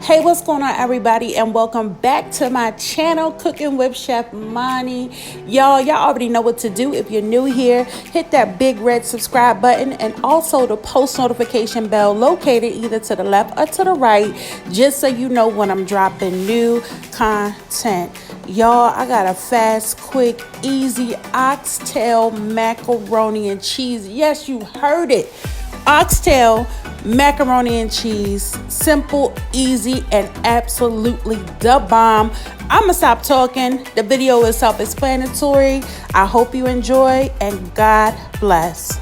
Hey, what's going on, everybody, and welcome back to my channel, Cooking with Chef Monie. Y'all already know what to do. If you're new here, hit that big red subscribe button and also the post notification bell located either to the left or to the right, just so you know when I'm dropping new content. Y'all, I got a fast, quick, easy oxtail macaroni and cheese. Yes, you heard it. Oxtail macaroni and cheese, simple, easy, and absolutely the bomb. I'ma stop talking. The video is self-explanatory. I hope you enjoy, and God bless.